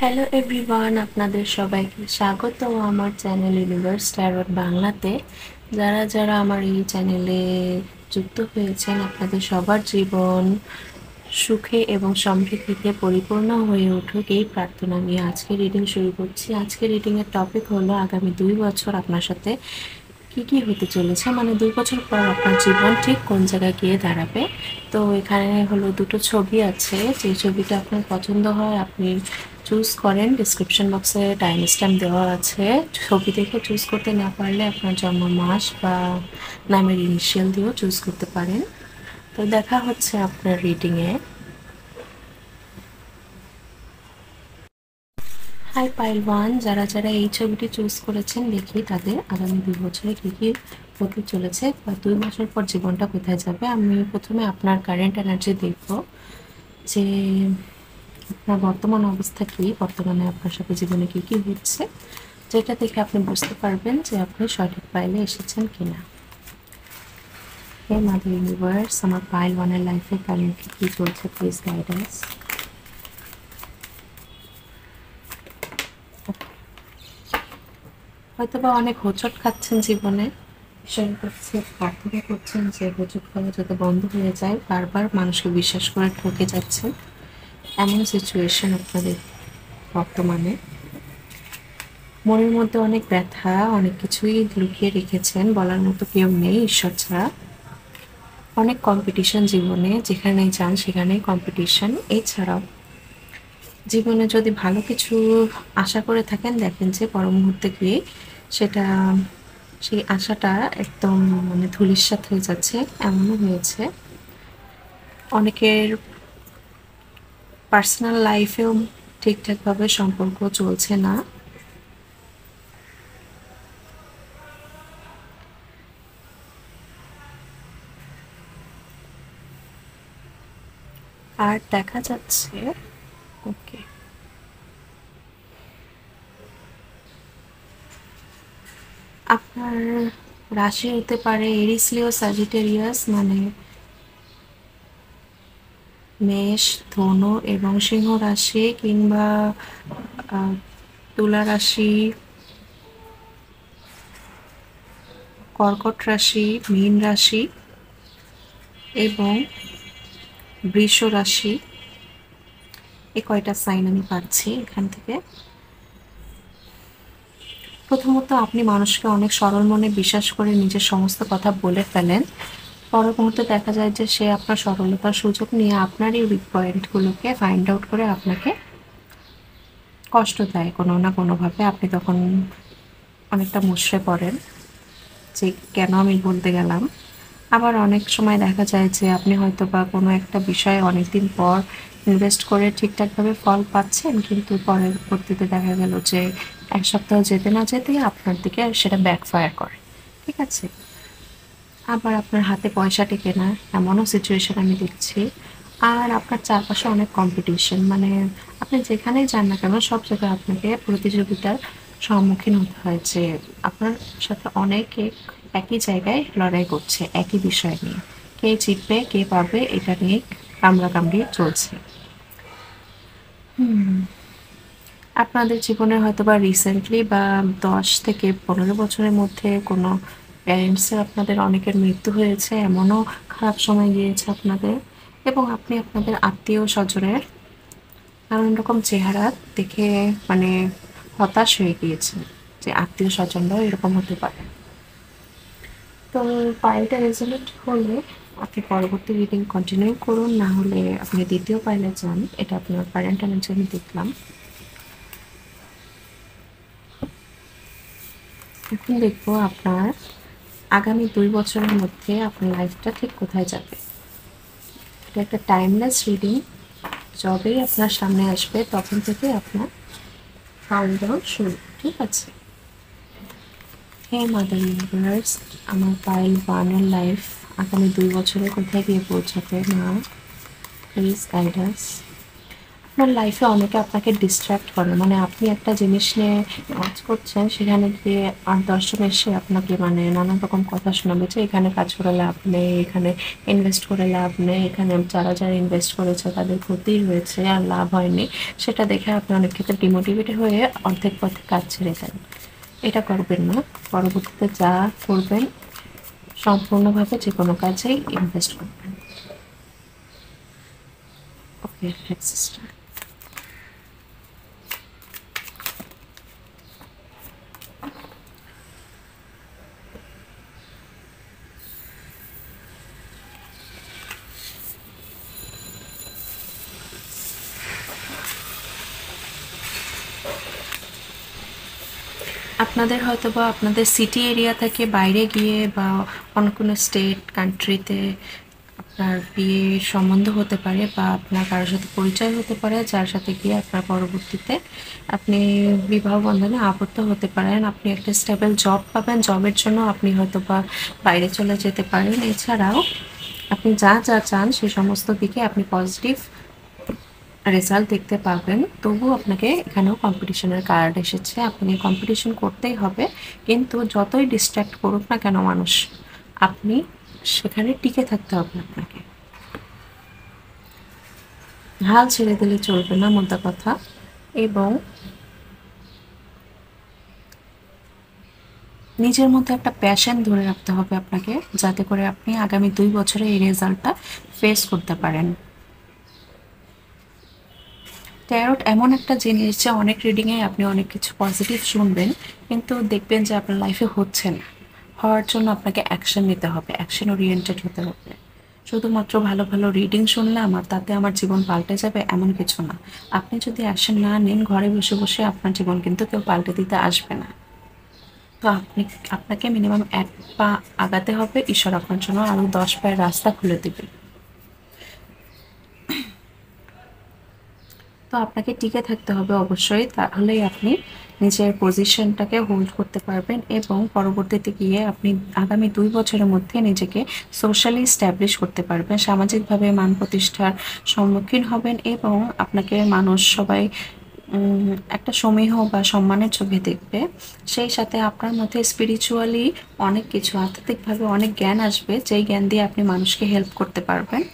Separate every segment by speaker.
Speaker 1: Hello everyone, আপনাদের সবাইকে স্বাগত আমার চ্যানেল ইউনিভার্স ট্যারট বাংলাতে। যারা যারা আমার এই চ্যানেলে যুক্ত হয়েছেন, আপনাদের সবার জীবন সুখে এবং সমৃদ্ধিতে পরিপূর্ণ হয়ে উঠুক এই প্রার্থনা নিয়ে আজকে রিডিং শুরু করছি। আজকে রিডিংয়ের টপিক হলো আগামী 2 বছর আপনার সাথে কি হতে চলেছে, মানে 2 বছর পর আপনার জীবন ঠিক কোন জায়গায় গিয়ে দাঁড়াবে। তো এখানে হলো দুটো ছবি আছে, যে ছবিটা আপনার পছন্দ হয় আপনি চুজ করেন। ডিসক্রিপশন বক্সে টাইম স্ট্যাম্প দেওয়া আছে। ছবি দেখে চুজ করতে না পারলে আপনার জন্ম মাস বা নামের ইনিশিয়াল দিয়েও চুজ করতে পারেন। তো দেখা হচ্ছে আপনার রিডিংয়ে। হাই পাইল ওয়ান, যারা যারা এই ছবিটি চুজ করেছেন, দেখি তাদের আগামী 2 বছরে কী হতে চলেছে বা 2 বছর পর জীবনটা কোথায় যাবে। আমি প্রথমে আপনার কারেন্ট এনার্জি দেখব, যে আপনার বর্তমান অবস্থা কী, বর্তমানে আপনার সাথে জীবনে কী হচ্ছে, যেটা দেখে আপনি বুঝতে পারবেন যে আপনি সঠিক পাইলে এসেছেন কিনা। হে মাদার ইউনিভার্স, আমার পাইল ওয়ানের লাইফে কারেন্টলি কী চলছে, প্লিজ গাইডেন্স। হয়তোবা অনেক হোঁচট খাচ্ছেন জীবনে, ঈশ্বরের কাছে প্রার্থনা করছেন যে হোঁচট খাওয়া যাতে বন্ধ হয়ে যায়। বারবার মানুষকে বিশ্বাস করে ঠকে যাচ্ছেন, এমন সিচুয়েশন আপনাদের বর্তমানে। মনের মধ্যে অনেক ব্যথা, অনেক কিছুই লুকিয়ে রেখেছেন, বলার মতো কেউ নেই ঈশ্বর ছাড়া। অনেক কম্পিটিশন জীবনে, যেখানেই যান সেখানেই কম্পিটিশন। এছাড়াও জীবনে যদি ভালো কিছু আশা করে থাকেন, দেখেন যে পর মুহূর্তে গিয়ে সেটা সেই আশাটা একদম মানে ধূলিসাৎ হয়ে যাচ্ছে, এমনও হয়েছে। অনেকের পার্সোনাল লাইফেও ঠিকঠাকভাবে সম্পর্ক চলছে না। আর দেখা যাচ্ছে ওকে, আপনার রাশি হতে পারে এরিস, লিও, স্যাজিটেরিয়াস, মানে মেষ, ধনু এবং সিংহ রাশি, কিংবা তুলা রাশি, কর্কট রাশি, মীন রাশি এবং বৃষ রাশি। এই কয়টা সাইন আমি পাচ্ছি এখান থেকে। প্রথমত, আপনি মানুষকে অনেক সরল মনে বিশ্বাস করে নিজের সমস্ত কথা বলে ফেলেন। পরের মুহূর্তে দেখা যায় যে সে আপনার সরলতার সুযোগ নিয়ে আপনার এই উইক পয়েন্টগুলোকে ফাইন্ড আউট করে আপনাকে কষ্ট দেয় কোনো না কোনোভাবে। আপনি তখন অনেকটা মুচড়ে পড়েন যে কেন আমি বলতে গেলাম। আবার অনেক সময় দেখা যায় যে আপনি হয়তো বা কোনো একটা বিষয়ে অনেকদিন পর ইনভেস্ট করে ঠিকঠাকভাবে ফল পাচ্ছেন, কিন্তু পরবর্তীতে দেখা গেল যে 1 সপ্তাহ যেতে না যেতেই আপনার দিকে সেটা ব্যাকফায়ার করে। ঠিক আছে, আবার আপনার হাতে পয়সা টেকে না, এমনও সিচুয়েশন আমি দেখছি। আর আপনার চারপাশে অনেক কম্পিটিশন, মানে আপনি যেখানেই যান না কেন সব জায়গায় আপনাকে প্রতিযোগিতার সম্মুখীন হতে হয়, যে আপনার সাথে অনেকে একই জায়গায় লড়াই করছে একই বিষয় নিয়ে। কে জিতবে কে পাবে এটা নিয়ে কামড়াকামড়ি চলছে। আপনাদের জীবনে হয়তোবা রিসেন্টলি বা 10 থেকে 15 বছরের মধ্যে কোনো প্যারেন্টসের আপনাদের অনেকের মৃত্যু হয়েছে, এমনও খারাপ সময় গিয়েছে আপনাদের। এবং আপনি আপনাদের আত্মীয় স্বজনের নানান রকম চেহারা দেখে মানে হতাশ হয়ে গিয়েছেন, যে আত্মীয় স্বজনরাও এরকম হতে পারে। তো ফাইলটা রেজলিউট হলে আপনি পরবর্তী রিডিং কন্টিনিউ করুন, না হলে আপনি দ্বিতীয় ফাইলে যান। এটা আপনার কারেন্ট এনার্জি আমি দেখলাম। এখন দেখবো আপনার আগামী 2 বছরের মধ্যে আপনার লাইফটা ঠিক কোথায় যাবে। এটা একটা টাইমলেস রিডিং, যবেই আপনার সামনে আসবে তখন থেকে আপনার কাউন্টডাউন শুরু। ঠিক আছে। হে মাদার ইউনিভার্স, আমার পাইল ওয়ানের লাইফ আগামী 2 বছরে কোথায় গিয়ে পৌঁছাবে, মা প্লিজ গাইড আস। আপনার লাইফে অনেকে আপনাকে ডিস্ট্র্যাক্ট করে, মানে আপনি একটা জিনিস নিয়ে কাজ করছেন, সেখানে গিয়ে 8-10 জন এসে আপনাকে মানে নানান রকম কথা শোনাবে যে এখানে কাজ করে লাভ নেই, এখানে ইনভেস্ট করে লাভ নেই, এখানে যারা যারা ইনভেস্ট করেছে তাদের ক্ষতি হয়েছে আর লাভ হয়নি। সেটা দেখে আপনি অনেক ক্ষেত্রে ডিমোটিভেট হয়ে অর্ধেক পথে কাজ ছেড়ে দেন। এটা করবেন না। পরবর্তীতে যা করবেন সম্পূর্ণভাবে যে কোনো কাজেই ইনভেস্ট করবেন। ওকে, নেক্সট স্টার্ট। আপনাদের হয়তোবা আপনাদের সিটি এরিয়া থেকে বাইরে গিয়ে বা অন্য কোনো স্টেট কান্ট্রিতে আপনার বিয়ের সম্বন্ধ হতে পারে, বা আপনার কারোর সাথে পরিচয় হতে পারে যার সাথে গিয়ে আপনার পরবর্তীতে আপনি বিবাহ বন্ধনে আবদ্ধ হতে পারেন। আপনি একটা স্টেবল জব পাবেন, জবের জন্য আপনি হয়তোবা বাইরে চলে যেতে পারেন। এছাড়াও আপনি যা যা চান সেই সমস্ত দিকে আপনি পজিটিভ রেজাল্ট দেখতে পাবেন। তবুও আপনাকে এখানেও কম্পিটিশনের কার্ড এসেছে, আপনি কম্পিটিশন করতেই হবে। কিন্তু যতই ডিস্ট্র্যাক্ট করুক না কেন মানুষ, আপনি সেখানে টিকে থাকতে হবে আপনাকে। হাল ছেড়ে দিলে চলবে না, মোদ্দা কথা। এবং নিজের মধ্যে একটা প্যাশন ধরে রাখতে হবে আপনাকে, যাতে করে আপনি আগামী 2 বছরে এই রেজাল্টটা ফেস করতে পারেন। ট্যারোট এমন একটা জিনিস যে অনেক রিডিংয়ে আপনি অনেক কিছু পজিটিভ শুনবেন, কিন্তু দেখবেন যে আপনার লাইফে হচ্ছে না। হওয়ার জন্য আপনাকে অ্যাকশন নিতে হবে, অ্যাকশন ওরিয়েন্টেড হতে হবে। শুধুমাত্র ভালো ভালো রিডিং শুনলাম আর তাতে আমার জীবন পাল্টে যাবে এমন কিছু না। আপনি যদি অ্যাকশন না নেন, ঘরে বসে বসে আপনার জীবন কিন্তু কেউ পাল্টে দিতে আসবে না। তো আপনাকে মিনিমাম 1 পা আগাতে হবে, ঈশ্বর আপনার জন্য আরও 10 পায়ের রাস্তা খুলে দেবে। তো আপনাকে টিকে থাকতে হবে অবশ্যই, তাহলেই আপনি নিজের পজিশনটাকে হোল্ড করতে পারবেন এবং পরবর্তীতে গিয়ে আপনি আগামী 2 বছরের মধ্যে নিজেকে সোশ্যালি স্ট্যাবলিশ করতে পারবেন, সামাজিকভাবে মান প্রতিষ্ঠার সম্মুখীন হবেন এবং আপনাকে মানুষ সবাই একটা সমীহ বা সম্মানের চোখে দেখবে। সেই সাথে আপনার মধ্যে স্পিরিচুয়ালি অনেক কিছু, আধ্যাত্মিকভাবে অনেক জ্ঞান আসবে, যেই জ্ঞান দিয়ে আপনি মানুষকে হেল্প করতে পারবেন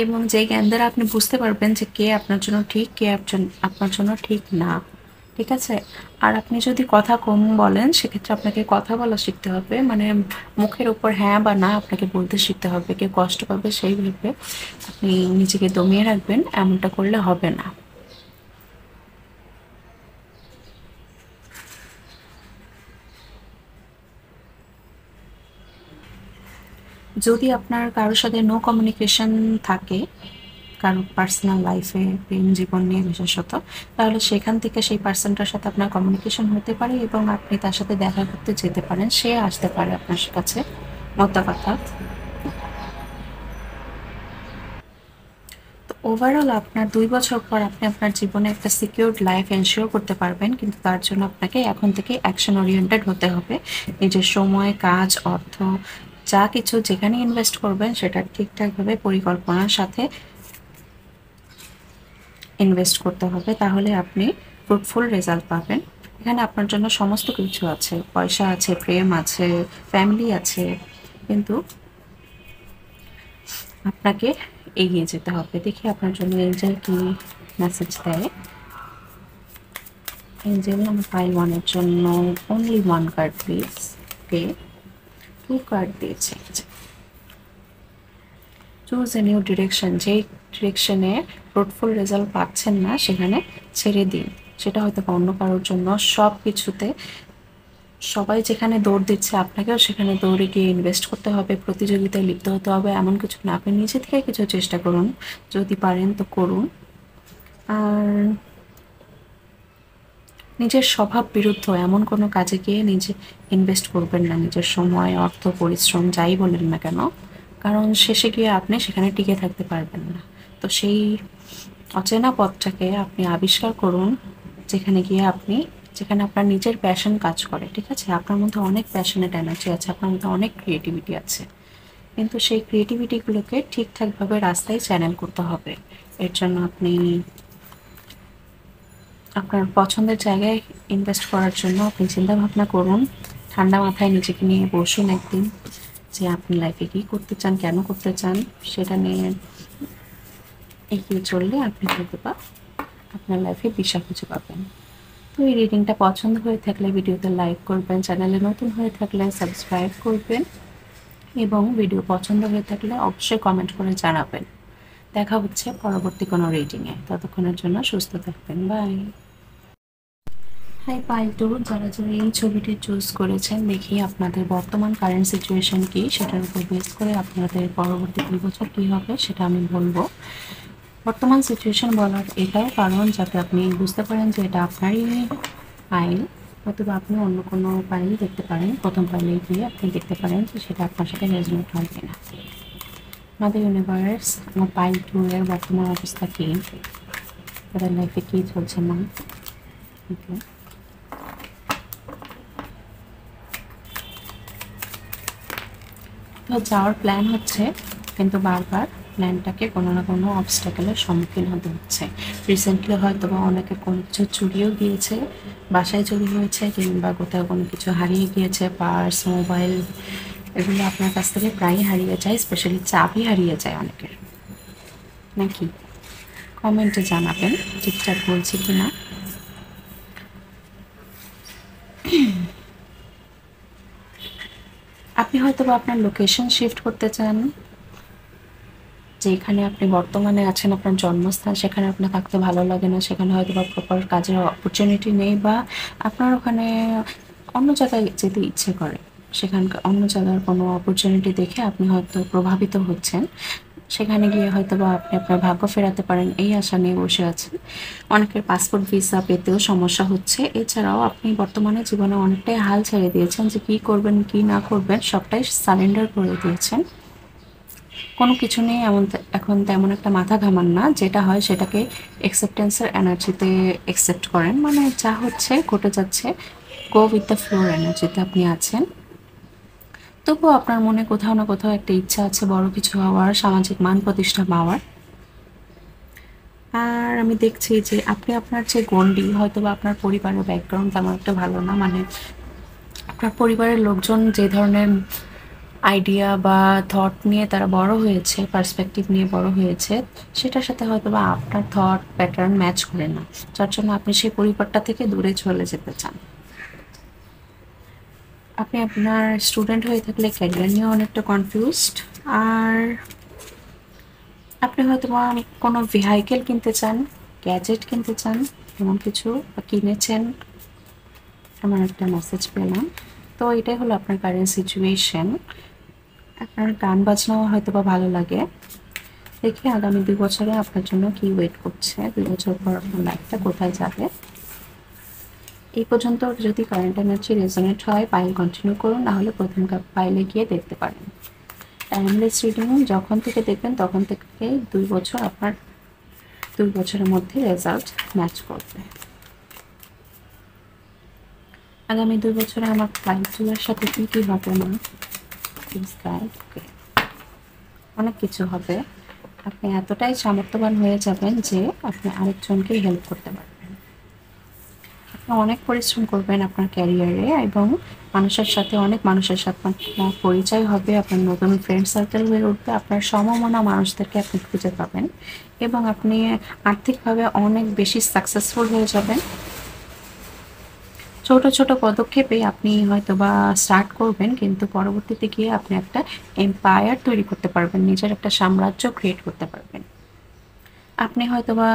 Speaker 1: এবং যেই জ্ঞান দ্বারা আপনি বুঝতে পারবেন যে কে আপনার জন্য ঠিক, কে আপনার জন্য ঠিক না। ঠিক আছে? আর আপনি যদি কথা কম বলেন, সেক্ষেত্রে আপনাকে কথা বলা শিখতে হবে। মানে মুখের উপর হ্যাঁ বা না আপনাকে বলতে শিখতে হবে। কেউ কষ্ট পাবে সেই ভেবে আপনি নিজেকে দমিয়ে রাখবেন, এমনটা করলে হবে না। যদি আপনার কারোর সাথে নো কমিউনিকেশন থাকে, কারো পার্সোনাল লাইফে, প্রেম জীবন নিয়ে বিশেষত, তাহলে সেখান থেকে সেই পার্সনটার সাথে আপনার কমিউনিকেশন হতে পারে এবং আপনি তার সাথে দেখা করতে যেতে পারেন, সে আসতে পারে আপনার কাছে, মোদ্দা কথা। তো ওভারঅল আপনার 2 বছর পর আপনি আপনার জীবনে একটা সিকিউরড লাইফ এনশিওর করতে পারবেন, কিন্তু তার জন্য আপনাকে এখন থেকে অ্যাকশন ওরিয়েন্টেড হতে হবে। নিজের সময়, কাজ, অর্থ যা কিছু যেখানে ইনভেস্ট করবেন সেটা ঠিকঠাকভাবে পরিকল্পনার সাথে ইনভেস্ট করতে হবে, তাহলে আপনি ফ্রুটফুল রেজাল্ট পাবেন। এখানে আপনার জন্য সমস্ত কিছু আছে, পয়সা আছে, প্রেম আছে, ফ্যামিলি আছে, কিন্তু আপনাকে এগিয়ে যেতে হবে। দেখি আপনার জন্য এঞ্জেল কি মেসেজ দেয়। এঞ্জেল আমার পাইল 1-এর জন্য only 1 card please. Okay, 2 card দিয়েছে। চুজ এ নিউ ডিরেকশন, যেই ডিরেকশনে ফ্রুটফুল রেজাল্ট পাচ্ছেন না সেখানে ছেড়ে দিন। সেটা হয়তো অন্য কারোর জন্য। সব কিছুতে সবাই যেখানে দৌড় দিচ্ছে, আপনাকেও সেখানে দৌড়ে গিয়ে ইনভেস্ট করতে হবে, প্রতিযোগিতায় লিপ্ত হতে হবে এমন কিছু না। আপনি নিজে থেকে কিছু চেষ্টা করুন, যদি পারেন তো করুন। আর নিজের স্বভাব বিরুদ্ধ এমন কোনো কাজে গিয়ে নিজে ইনভেস্ট করবেন না, নিজের সময়, অর্থ, পরিশ্রম যাই বলেন না কেন, কারণ শেষে গিয়ে আপনি সেখানে টিকে থাকতে পারবেন না। তো সেই অচেনা পথটাকে আপনি আবিষ্কার করুন, যেখানে আপনার নিজের প্যাশন কাজ করে। ঠিক আছে? আপনার মধ্যে অনেক প্যাশনেট এনার্জি আছে, আপনার মধ্যে অনেক ক্রিয়েটিভিটি আছে, কিন্তু সেই ক্রিয়েটিভিটিগুলোকে ঠিকঠাকভাবে রাস্তায় চ্যানেল করতে হবে এর জন্য আপনি আপনার পছন্দের জায়গায় ইনভেস্ট করার জন্য আপনি চিন্তা ভাবনা করুন, ঠান্ডা মাথায় নিজেকে নিয়ে বসুন একদিন, যে আপনি লাইফে কী করতে চান, কেন করতে চান, সেটা নিয়ে এগিয়ে চললে আপনি হয়তো বা আপনার লাইফে দিশা খুঁজে পাবেন। তো এই রিডিংটা পছন্দ হয়ে থাকলে ভিডিওতে লাইক করবেন, চ্যানেলে নতুন হয়ে থাকলে সাবস্ক্রাইব করবেন এবং ভিডিও পছন্দ হয়ে থাকলে অবশ্যই কমেন্ট করে জানাবেন। দেখা হচ্ছে পরবর্তী কোনো রিডিংয়ে, ততক্ষণের জন্য সুস্থ থাকবেন, বাই। হাই পাইলটু, যারা যারা এই ছবিটি চুজ করেছেন, দেখি আপনাদের বর্তমান কারেন্ট সিচুয়েশন কি, সেটার উপর বেস করে আপনাদের পরবর্তী 2 বছর কী হবে সেটা আমি বলবো। বর্তমান সিচুয়েশন বলার এটাও কারণ যাতে আপনি বুঝতে পারেন যে এটা আপনারই ফাইল, অথবা আপনি অন্য কোনো ফাইল দেখতে পারেন। প্রথম ফাইলে গিয়ে আপনি দেখতে পারেন যে সেটা আপনার সাথে রেজোনেট হয় কিনা। আমাদের ইউনিভার্স আমার পাইল 2 এর বর্তমান অবস্থা কী, তাদের লাইফে কী চলছে না। ওকে, তো যাওয়ার প্ল্যান হচ্ছে, কিন্তু বারবার প্ল্যানটাকে কোনো না কোনো অবস্ট্যাকেলের সম্মুখীন হতে হচ্ছে। রিসেন্টলি হয়তো বা অনেকের কোনো কিছু চুরিও গিয়েছে, বাসায় চুরি হয়েছে, কিংবা কোথাও কোনো কিছু হারিয়ে গিয়েছে, পার্স, মোবাইল, এগুলো আপনার কাছ থেকে প্রায়ই হারিয়ে যায়, স্পেশালি চাবি হারিয়ে যায় অনেকের, নাকি? কমেন্টে জানাবেন ঠিকঠাক বলছি কি না। আপনি হয়তো বা আপনার লোকেশন শিফট করতে চান, যেখানে আপনি বর্তমানে আছেন, আপনার জন্মস্থান, সেখানে আপনার থাকতে ভালো লাগে না, সেখানে হয়তো বা প্রপার কাজের অপরচুনিটি নেই, বা আপনার ওখানে অন্য জায়গায় যেতে ইচ্ছে করে, সেখানকার অন্য জায়গার কোনো অপরচুনিটি দেখে আপনি হয়তো প্রভাবিত হচ্ছেন, সেখানে গিয়ে হয়তো বা আপনি আপনার ভাগ্য ফেরাতে পারেন এই আশা নিয়ে বসে আছেন। অনেকের পাসপোর্ট ভিসা পেতেও সমস্যা হচ্ছে। এছাড়াও আপনি বর্তমানে জীবনে অনেকটাই হাল ছেড়ে দিয়েছেন, যে কী করবেন কী না করবেন সবটাই সারেন্ডার করে দিয়েছেন। কোনো কিছু নিয়ে এখন তেমন একটা মাথা ঘামান না, যেটা হয় সেটাকে অ্যাকসেপ্টেন্সের এনার্জিতে অ্যাকসেপ্ট করেন, মানে যা হচ্ছে ঘটে যাচ্ছে, গো উইথ দ্য ফ্লোর এনার্জিতে আপনি আছেন। তবুও আপনার মনে কোথাও না কোথাও একটা ইচ্ছা আছে বড় কিছু হওয়ার, সামাজিক মান প্রতিষ্ঠা পাওয়ার। আর আমি দেখছি যে আপনি আপনার যে গণ্ডি, হয়তো বা আপনার পরিবারের ব্যাকগ্রাউন্ড তেমন একটা ভালো না, মানে আপনার পরিবারের লোকজন যে ধরনের আইডিয়া বা থট নিয়ে তারা বড় হয়েছে, পার্সপেক্টিভ নিয়ে বড় হয়েছে, সেটার সাথে হয়তো বা আপনার থট প্যাটার্ন ম্যাচ করে না, যার জন্য আপনি সেই পরিবারটা থেকে দূরে চলে যেতে চান। আপনি আপনার স্টুডেন্ট হয়ে থাকলে ক্যারিয়ার নিয়ে অনেকটা কনফিউজড। আর আপনি হয়তো বা কোনো ভেহিকেল কিনতে চান, গ্যাজেট কিনতে চান, এমন কিছু, বা কিনেছেন, এমন একটা মেসেজ পেলাম। তো এটাই হলো আপনার কারেন্ট সিচুয়েশন। আপনার গান বাজনাও হয়তো বা ভালো লাগে। দেখি আগামী 2 বছরে আপনার জন্য কি ওয়েট করছে, 2 বছর পর আপনার লাইফটা কোথায় যাবে। এই পর্যন্ত যদি কারেন্ট এনার্জি রেজোনেট হয়, পাইল কন্টিনিউ করুন, নাহলে প্রথম পাইলে গিয়ে দেখতে পারেন। টাইমলেস রিডিং যখন থেকে দেখবেন তখন থেকে 2 বছর, আপনার 2 বছরের মধ্যে রেজাল্ট ম্যাচ করবে। আগামী 2 বছরে আমার পাইলগুলোর সাথে কী কী হবে না, ওকে, অনেক কিছু হবে। আপনি এতটাই সামর্থ্যবান হয়ে যাবেন যে আপনি আরেকজনকে হেল্প করতে পারবেন। আপনি অনেক পরিশ্রম করবেন আপনার ক্যারিয়ারে, এবং অনেক মানুষের সাথে আপনার পরিচয় হবে, আপনার নতুন ফ্রেন্ড সার্কেল হয়ে উঠবে, আপনার সমমনা মানুষদেরকে আপনি খুঁজে পাবেন, এবং আপনি আর্থিকভাবে অনেক বেশি সাকসেসফুল হয়ে যাবেন। ছোট ছোট পদক্ষেপে আপনি হয়তো বা স্টার্ট করবেন, কিন্তু পরবর্তীতে গিয়ে আপনি একটা এম্পায়ার তৈরি করতে পারবেন, নিজের একটা সাম্রাজ্য ক্রিয়েট করতে পারবেন। আপনি হয়তো বা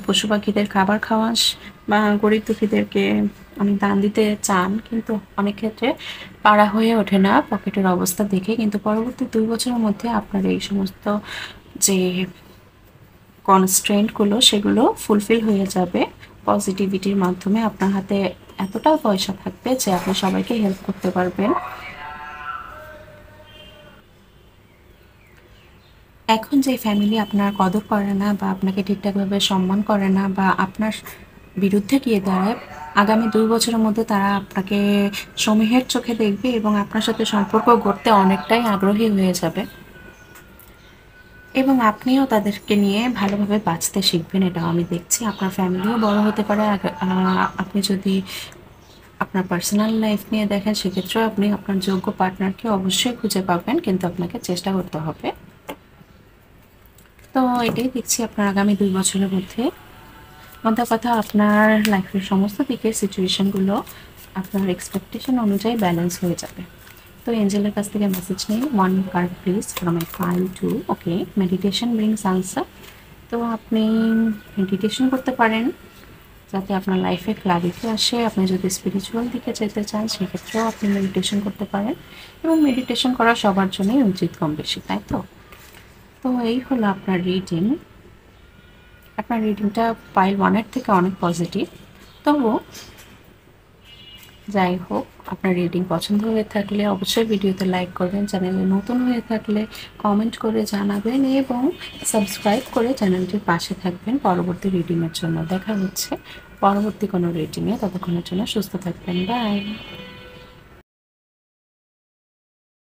Speaker 1: পশু পাখিদের খাবার খাওয়ান, বা গরিব দুঃখীদেরকে অনেক দান দিতে চান, কিন্তু অনেক ক্ষেত্রে পারা হয়ে ওঠে না পকেটের অবস্থা দেখে। কিন্তু পরবর্তী 2 বছরের মধ্যে আপনার এই সমস্ত যে কনস্ট্রেন্টগুলো, সেগুলো ফুলফিল হয়ে যাবে। পজিটিভিটির মাধ্যমে আপনার হাতে এতটা পয়সা থাকবে যে আপনি সবাইকে হেল্প করতে পারবেন। এখন যে ফ্যামিলি আপনার কদর করে না, বা আপনাকে ঠিকঠাকভাবে সম্মান করে না, বা আপনার বিরুদ্ধে গিয়ে দাঁড়ায়, আগামী 2 বছরের মধ্যে তারা আপনাকে সমীহের চোখে দেখবে এবং আপনার সাথে সম্পর্ক গড়তে অনেকটাই আগ্রহী হয়ে যাবে। এবং আপনিও তাদেরকে নিয়ে ভালোভাবে বাঁচতে শিখবেন, এটাও আমি দেখছি। আপনার ফ্যামিলিও বড় হতে পারে। আপনি যদি আপনার পার্সোনাল লাইফ নিয়ে দেখেন, সেক্ষেত্রেও আপনি আপনার যোগ্য পার্টনারকে অবশ্যই খুঁজে পাবেন, কিন্তু আপনাকে চেষ্টা করতে হবে। তো এটাই দেখছি আপনার আগামী 2 বছরের মধ্যে। মোদ্দা কথা, আপনার লাইফের সমস্ত দিকের সিচুয়েশনগুলো আপনার এক্সপেকটেশন অনুযায়ী ব্যালেন্স হয়ে যাবে। তো এঞ্জেলের কাছ থেকে মেসেজ নিই, 1 card please from my file to. Okay, meditation brings answer. তো আপনি মেডিটেশন করতে পারেন যাতে আপনার লাইফে ক্লারিটি আসে। আপনি যদি স্পিরিচুয়াল দিকে যেতে চান, সেক্ষেত্রেও আপনি মেডিটেশন করতে পারেন, এবং মেডিটেশন করা সবার জন্যই উচিত কম বেশি, তাই তো? তো এই হলো আপনার রিডিং। আপনার রিডিংটা পাইল 1-এর থেকে অনেক পজিটিভ। তবু যাই হোক, আপনার রিডিং পছন্দ হয়ে থাকলে অবশ্যই ভিডিওতে লাইক করবেন, চ্যানেলে নতুন হয়ে থাকলে কমেন্ট করে জানাবেন, এবং সাবস্ক্রাইব করে চ্যানেলটির পাশে থাকবেন পরবর্তী রিডিংয়ের জন্য। দেখা হচ্ছে পরবর্তী কোনো রিডিংয়ে, ততক্ষণের জন্য সুস্থ থাকবেন। বাই।